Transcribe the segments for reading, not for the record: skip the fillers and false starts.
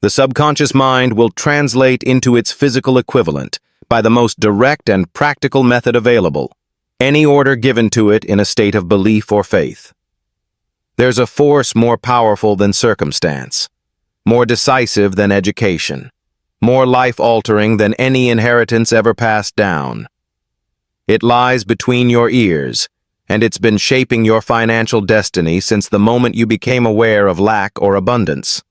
The subconscious mind will translate into its physical equivalent by the most direct and practical method available, any order given to it in a state of belief or faith. There's a force more powerful than circumstance, more decisive than education, more life-altering than any inheritance ever passed down. It lies between your ears, and it's been shaping your financial destiny since the moment you became aware of lack or abundance.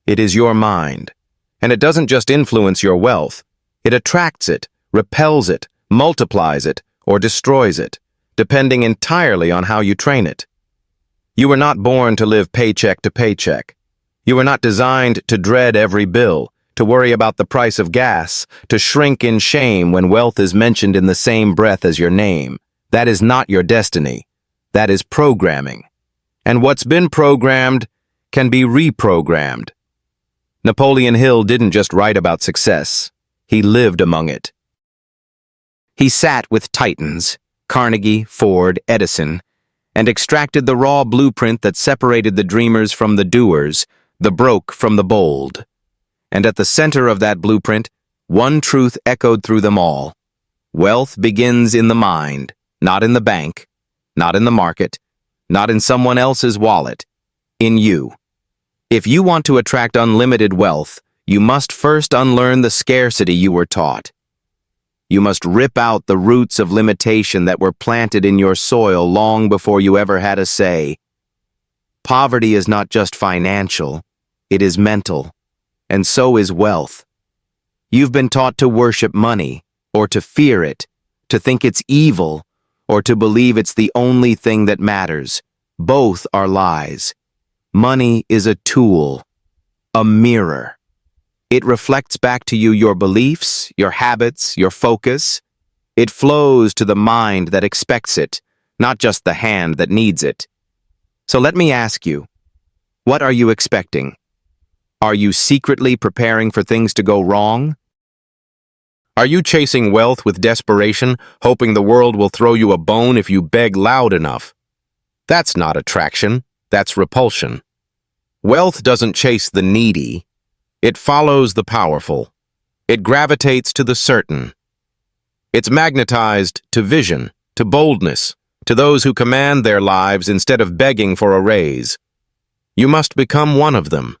It is your mind, and it doesn't just influence your wealth. It attracts it, repels it, multiplies it, or destroys it, depending entirely on how you train it. You were not born to live paycheck to paycheck. You were not designed to dread every bill, to worry about the price of gas, to shrink in shame when wealth is mentioned in the same breath as your name. That is not your destiny. That is programming. And what's been programmed can be reprogrammed. Napoleon Hill didn't just write about success. He lived among it. He sat with titans, Carnegie, Ford, Edison, and extracted the raw blueprint that separated the dreamers from the doers, the broke from the bold. And at the center of that blueprint, one truth echoed through them all. Wealth begins in the mind, not in the bank, not in the market, not in someone else's wallet, in you. If you want to attract unlimited wealth, you must first unlearn the scarcity you were taught. You must rip out the roots of limitation that were planted in your soil long before you ever had a say. Poverty is not just financial, it is mental, and so is wealth. You've been taught to worship money, or to fear it, to think it's evil, or to believe it's the only thing that matters. Both are lies. Money is a tool, a mirror. It reflects back to you your beliefs, your habits, your focus. It flows to the mind that expects it, not just the hand that needs it. So let me ask you, what are you expecting? Are you secretly preparing for things to go wrong? Are you chasing wealth with desperation, hoping the world will throw you a bone if you beg loud enough? That's not attraction, that's repulsion. Wealth doesn't chase the needy. It follows the powerful. It gravitates to the certain. It's magnetized to vision, to boldness, to those who command their lives instead of begging for a raise. You must become one of them.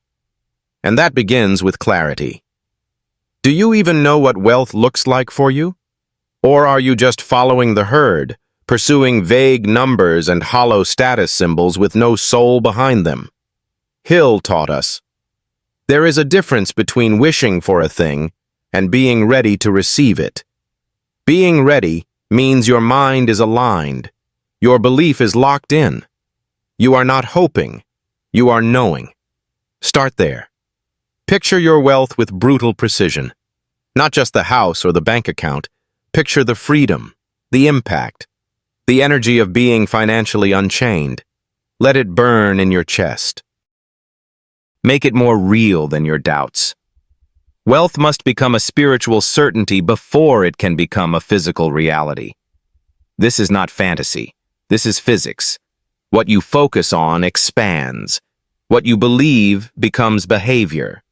And that begins with clarity. Do you even know what wealth looks like for you? Or are you just following the herd, pursuing vague numbers and hollow status symbols with no soul behind them? Hill taught us, there is a difference between wishing for a thing and being ready to receive it. Being ready means your mind is aligned. Your belief is locked in. You are not hoping. You are knowing. Start there. Picture your wealth with brutal precision. Not just the house or the bank account. Picture the freedom, the impact, the energy of being financially unchained. Let it burn in your chest. Make it more real than your doubts. Wealth must become a spiritual certainty before it can become a physical reality. This is not fantasy. This is physics. What you focus on expands. What you believe becomes behavior.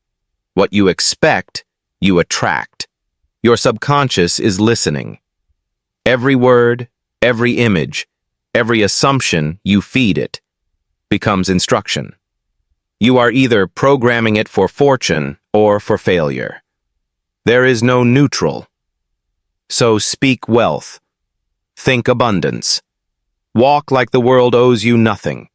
What you expect, you attract. Your subconscious is listening. Every word, every image, every assumption you feed it becomes instruction. You are either programming it for fortune or for failure. There is no neutral. So speak wealth. Think abundance. Walk like the world owes you nothing.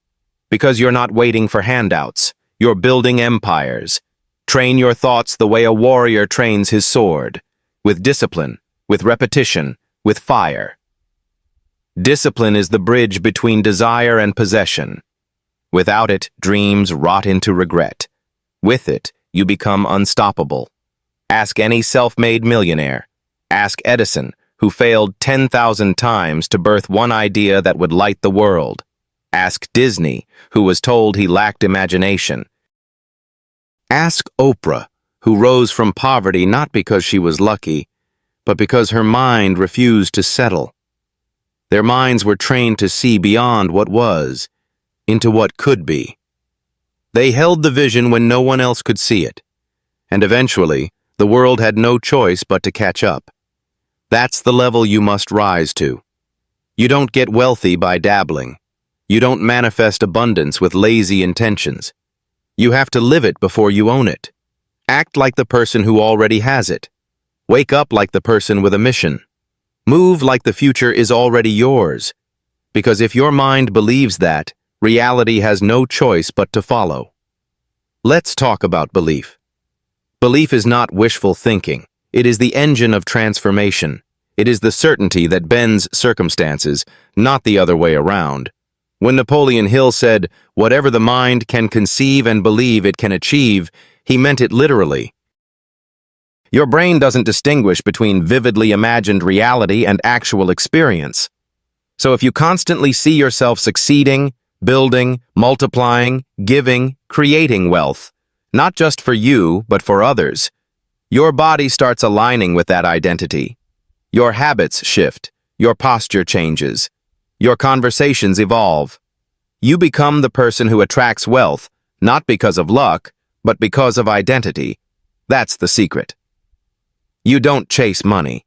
Because you're not waiting for handouts. You're building empires. Train your thoughts the way a warrior trains his sword. With discipline, with repetition, with fire. Discipline is the bridge between desire and possession. Without it, dreams rot into regret. With it, you become unstoppable. Ask any self-made millionaire. Ask Edison, who failed 10,000 times to birth one idea that would light the world. Ask Disney, who was told he lacked imagination. Ask Oprah, who rose from poverty not because she was lucky, but because her mind refused to settle. Their minds were trained to see beyond what was, into what could be. They held the vision when no one else could see it. and eventually, the world had no choice but to catch up. That's the level you must rise to. You don't get wealthy by dabbling. You don't manifest abundance with lazy intentions. You have to live it before you own it. Act like the person who already has it. Wake up like the person with a mission. Move like the future is already yours. Because if your mind believes that, reality has no choice but to follow. Let's talk about belief. Belief is not wishful thinking. It is the engine of transformation. It is the certainty that bends circumstances, not the other way around. When Napoleon Hill said, "Whatever the mind can conceive and believe it can achieve," he meant it literally. Your brain doesn't distinguish between vividly imagined reality and actual experience. So if you constantly see yourself succeeding, building, multiplying, giving, creating wealth, not just for you, but for others, your body starts aligning with that identity. Your habits shift, your posture changes, your conversations evolve. You become the person who attracts wealth, not because of luck, but because of identity. That's the secret. You don't chase money.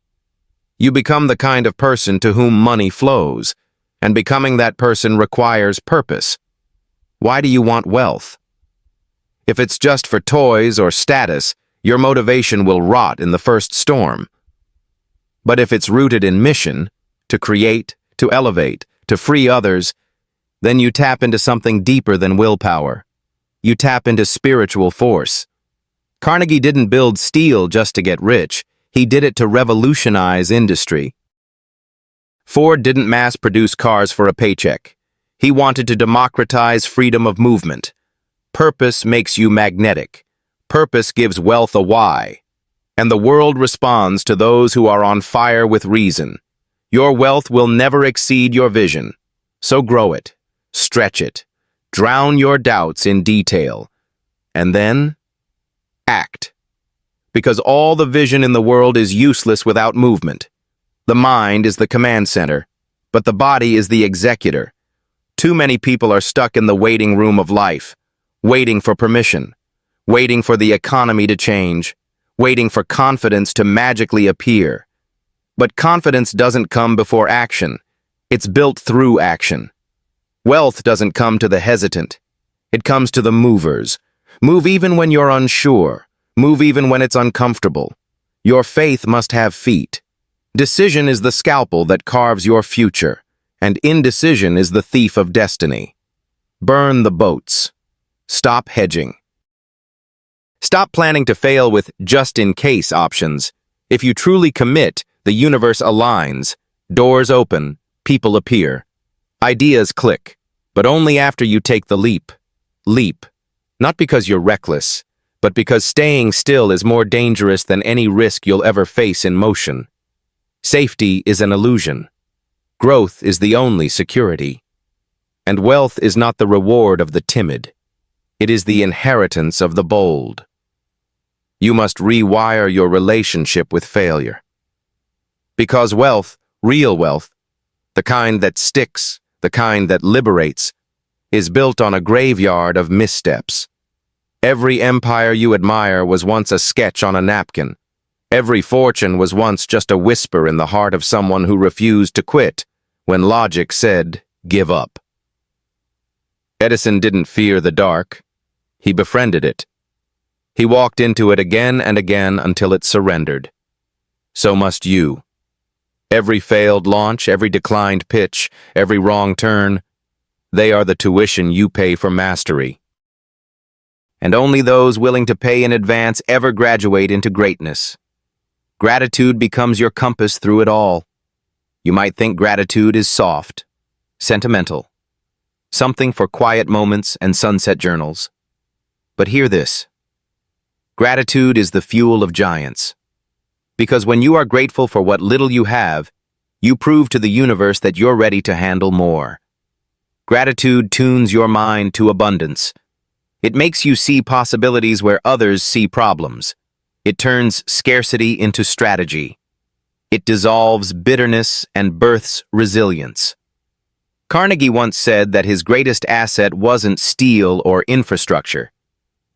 You become the kind of person to whom money flows, and becoming that person requires purpose. Why do you want wealth? If it's just for toys or status, your motivation will rot in the first storm. But if it's rooted in mission, to create, to elevate, to free others, then you tap into something deeper than willpower. You tap into spiritual force. Carnegie didn't build steel just to get rich. He did it to revolutionize industry. Ford didn't mass-produce cars for a paycheck. He wanted to democratize freedom of movement. Purpose makes you magnetic. Purpose gives wealth a why. And the world responds to those who are on fire with reason. Your wealth will never exceed your vision. So grow it, stretch it, drown your doubts in detail, and then act. Because all the vision in the world is useless without movement. The mind is the command center, but the body is the executor. Too many people are stuck in the waiting room of life, waiting for permission, waiting for the economy to change, waiting for confidence to magically appear. But confidence doesn't come before action. It's built through action. Wealth doesn't come to the hesitant. It comes to the movers. Move even when you're unsure. Move even when it's uncomfortable. Your faith must have feet. Decision is the scalpel that carves your future, and indecision is the thief of destiny. Burn the boats. Stop hedging. Stop planning to fail with just-in-case options. If you truly commit, the universe aligns, doors open, people appear. Ideas click, but only after you take the leap. Leap. Not because you're reckless, but because staying still is more dangerous than any risk you'll ever face in motion. Safety is an illusion. Growth is the only security. And wealth is not the reward of the timid. It is the inheritance of the bold. You must rewire your relationship with failure. Because wealth, real wealth, the kind that sticks, the kind that liberates, is built on a graveyard of missteps. Every empire you admire was once a sketch on a napkin. Every fortune was once just a whisper in the heart of someone who refused to quit when logic said, "Give up." Edison didn't fear the dark. He befriended it. He walked into it again and again until it surrendered. So must you. Every failed launch, every declined pitch, every wrong turn, they are the tuition you pay for mastery. And only those willing to pay in advance ever graduate into greatness. Gratitude becomes your compass through it all. You might think gratitude is soft, sentimental, something for quiet moments and sunset journals. But hear this. Gratitude is the fuel of giants. Because when you are grateful for what little you have, you prove to the universe that you're ready to handle more. Gratitude tunes your mind to abundance. It makes you see possibilities where others see problems. It turns scarcity into strategy. It dissolves bitterness and births resilience. Carnegie once said that his greatest asset wasn't steel or infrastructure.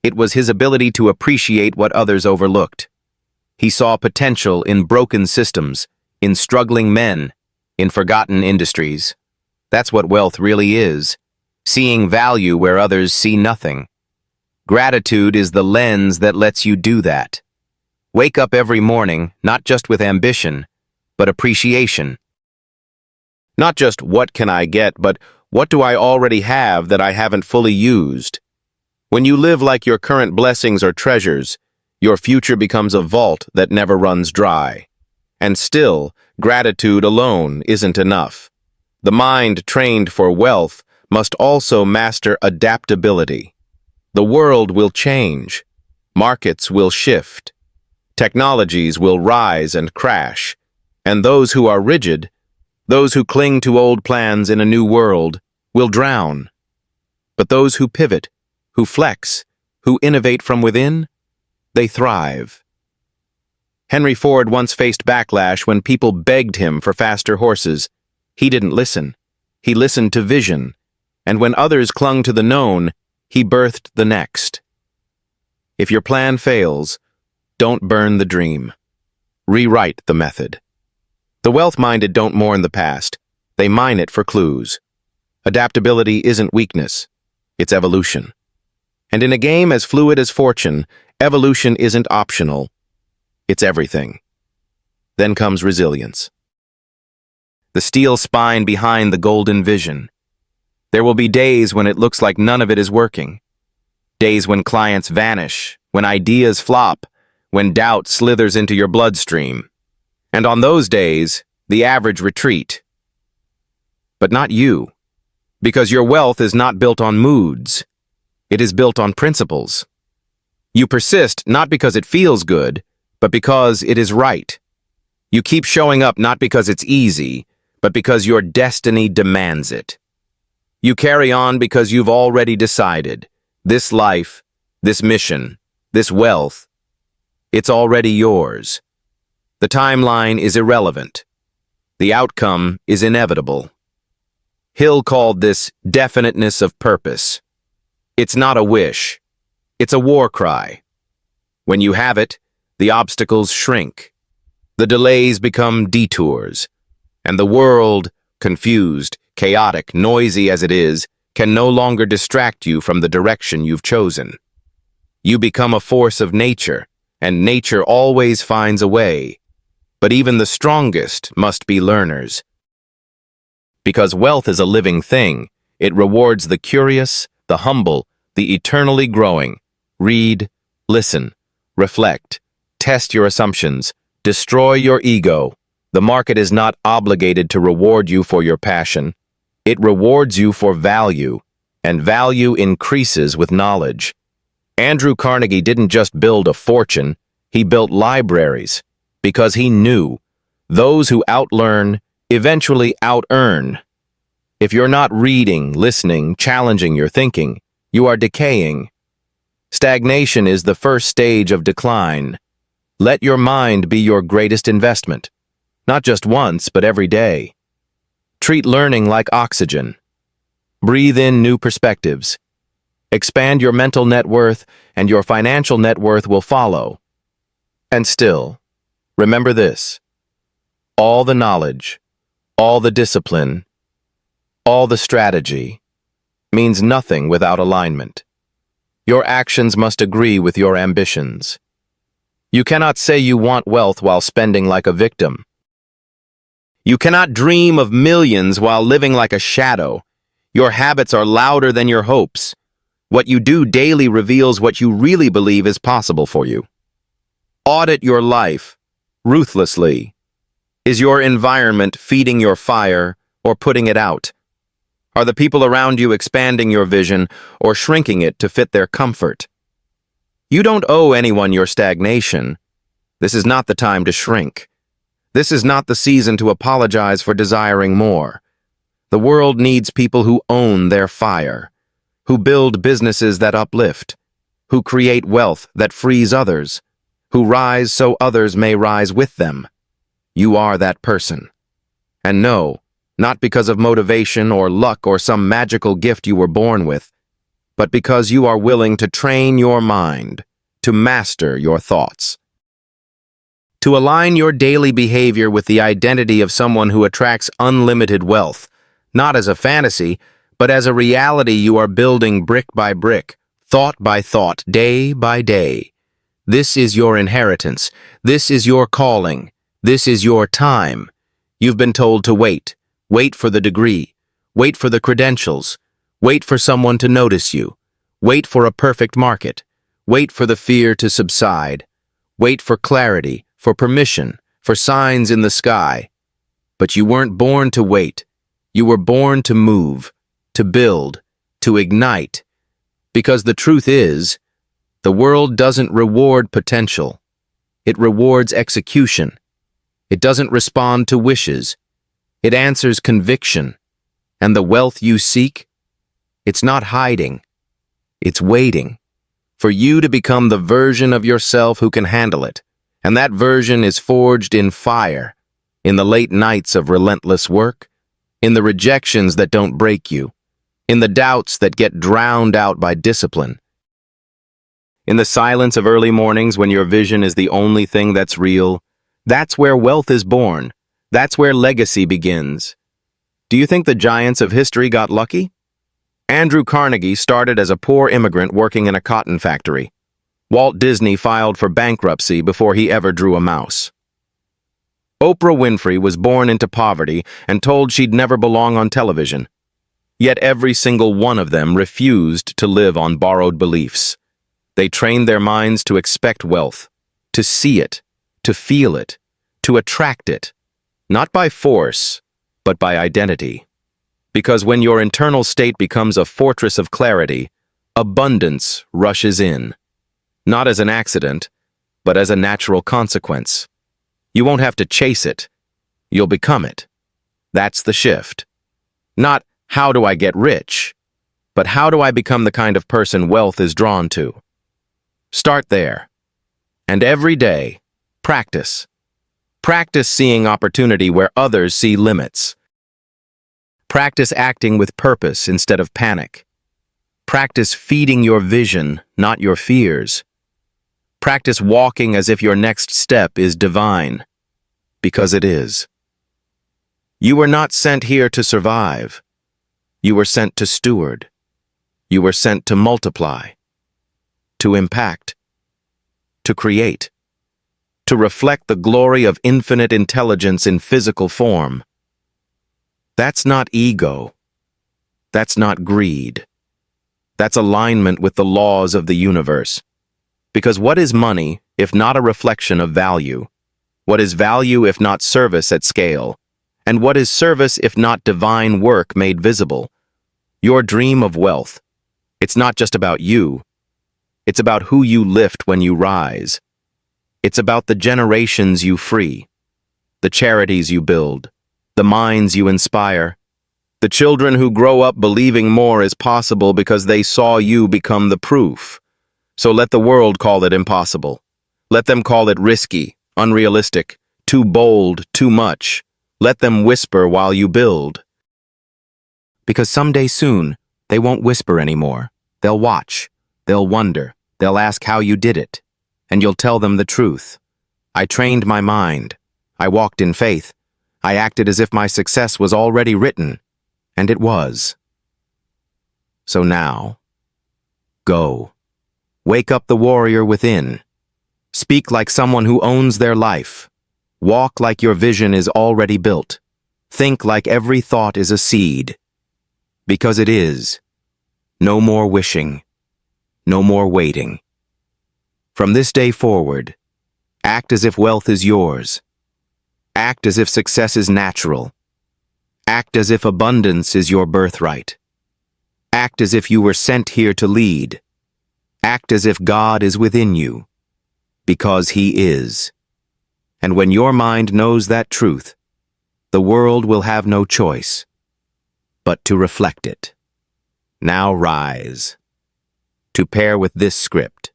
It was his ability to appreciate what others overlooked. He saw potential in broken systems, in struggling men, in forgotten industries. That's what wealth really is, seeing value where others see nothing. Gratitude is the lens that lets you do that. Wake up every morning, not just with ambition, but appreciation. Not just what can I get, but what do I already have that I haven't fully used? When you live like your current blessings are treasures, your future becomes a vault that never runs dry. And still, gratitude alone isn't enough. The mind trained for wealth must also master adaptability. The world will change. Markets will shift. Technologies will rise and crash. And those who are rigid, those who cling to old plans in a new world, will drown. But those who pivot, who flex, who innovate from within, they thrive. Henry Ford once faced backlash when people begged him for faster horses. He didn't listen. He listened to vision. And when others clung to the known, he birthed the next. If your plan fails, don't burn the dream. Rewrite the method. The wealth-minded don't mourn the past. They mine it for clues. Adaptability isn't weakness. It's evolution. And in a game as fluid as fortune, evolution isn't optional. It's everything. Then comes resilience. The steel spine behind the golden vision. There will be days when it looks like none of it is working. Days when clients vanish, when ideas flop, when doubt slithers into your bloodstream. And on those days, the average retreat. But not you, because your wealth is not built on moods. It is built on principles. You persist not because it feels good, but because it is right. You keep showing up not because it's easy, but because your destiny demands it. You carry on because you've already decided, this life, this mission, this wealth, it's already yours. The timeline is irrelevant. The outcome is inevitable. Hill called this definiteness of purpose. It's not a wish. It's a war cry. When you have it, the obstacles shrink. The delays become detours. And the world, confused, chaotic, noisy as it is, can no longer distract you from the direction you've chosen. You become a force of nature, and nature always finds a way. But even the strongest must be learners. Because wealth is a living thing, it rewards the curious, the humble, the eternally growing. Read, listen, reflect, test your assumptions, destroy your ego. The market is not obligated to reward you for your passion. It rewards you for value, and value increases with knowledge. Andrew Carnegie didn't just build a fortune, he built libraries, because he knew those who outlearn eventually out-earn. If you're not reading, listening, challenging your thinking, you are decaying. Stagnation is the first stage of decline. Let your mind be your greatest investment, not just once, but every day. Treat learning like oxygen. Breathe in new perspectives. Expand your mental net worth, and your financial net worth will follow. And still, remember this: all the knowledge, all the discipline, all the strategy means nothing without alignment. Your actions must agree with your ambitions. You cannot say you want wealth while spending like a victim. You cannot dream of millions while living like a shadow. Your habits are louder than your hopes. What you do daily reveals what you really believe is possible for you. Audit your life ruthlessly. Is your environment feeding your fire or putting it out? Are the people around you expanding your vision or shrinking it to fit their comfort? You don't owe anyone your stagnation. This is not the time to shrink. This is not the season to apologize for desiring more. The world needs people who own their fire, who build businesses that uplift, who create wealth that frees others, who rise so others may rise with them. You are that person. And no, not because of motivation or luck or some magical gift you were born with. but because you are willing to train your mind, to master your thoughts. To align your daily behavior with the identity of someone who attracts unlimited wealth, not as a fantasy, but as a reality you are building brick by brick, thought by thought, day by day. This is your inheritance. This is your calling. This is your time. You've been told to wait. Wait for the degree. Wait for the credentials. Wait for someone to notice you. Wait for a perfect market. Wait for the fear to subside. Wait for clarity, for permission, for signs in the sky. But you weren't born to wait. You were born to move, to build, to ignite. Because the truth is, the world doesn't reward potential. It rewards execution. It doesn't respond to wishes. It answers conviction. And the wealth you seek, it's not hiding. It's waiting for you to become the version of yourself who can handle it. And that version is forged in fire, in the late nights of relentless work, in the rejections that don't break you, in the doubts that get drowned out by discipline. In the silence of early mornings when your vision is the only thing that's real, that's where wealth is born. That's where legacy begins. Do you think the giants of history got lucky? Andrew Carnegie started as a poor immigrant working in a cotton factory. Walt Disney filed for bankruptcy before he ever drew a mouse. Oprah Winfrey was born into poverty and told she'd never belong on television. Yet every single one of them refused to live on borrowed beliefs. They trained their minds to expect wealth, to see it, to feel it, to attract it, not by force, but by identity. Because when your internal state becomes a fortress of clarity, abundance rushes in. Not as an accident, but as a natural consequence. You won't have to chase it. You'll become it. That's the shift. Not, how do I get rich? But how do I become the kind of person wealth is drawn to? Start there. And every day, practice. Practice seeing opportunity where others see limits. Practice acting with purpose instead of panic. Practice feeding your vision, not your fears. Practice walking as if your next step is divine, because it is. You were not sent here to survive. You were sent to steward. You were sent to multiply, to impact, to create, to reflect the glory of infinite intelligence in physical form. That's not ego. That's not greed. That's alignment with the laws of the universe. Because what is money if not a reflection of value? What is value if not service at scale? And what is service if not divine work made visible? Your dream of wealth. It's not just about you. It's about who you lift when you rise. It's about the generations you free, the charities you build, the minds you inspire, the children who grow up believing more is possible because they saw you become the proof. So let the world call it impossible. Let them call it risky, unrealistic, too bold, too much. Let them whisper while you build. Because someday soon, they won't whisper anymore. They'll watch. They'll wonder. They'll ask how you did it. And you'll tell them the truth. I trained my mind. I walked in faith. I acted as if my success was already written. And it was. So now, go. Wake up the warrior within. Speak like someone who owns their life. Walk like your vision is already built. Think like every thought is a seed. Because it is. No more wishing. No more waiting. From this day forward, act as if wealth is yours. Act as if success is natural. Act as if abundance is your birthright. Act as if you were sent here to lead. Act as if God is within you, because He is. And when your mind knows that truth, the world will have no choice but to reflect it. Now rise. To pair with this script,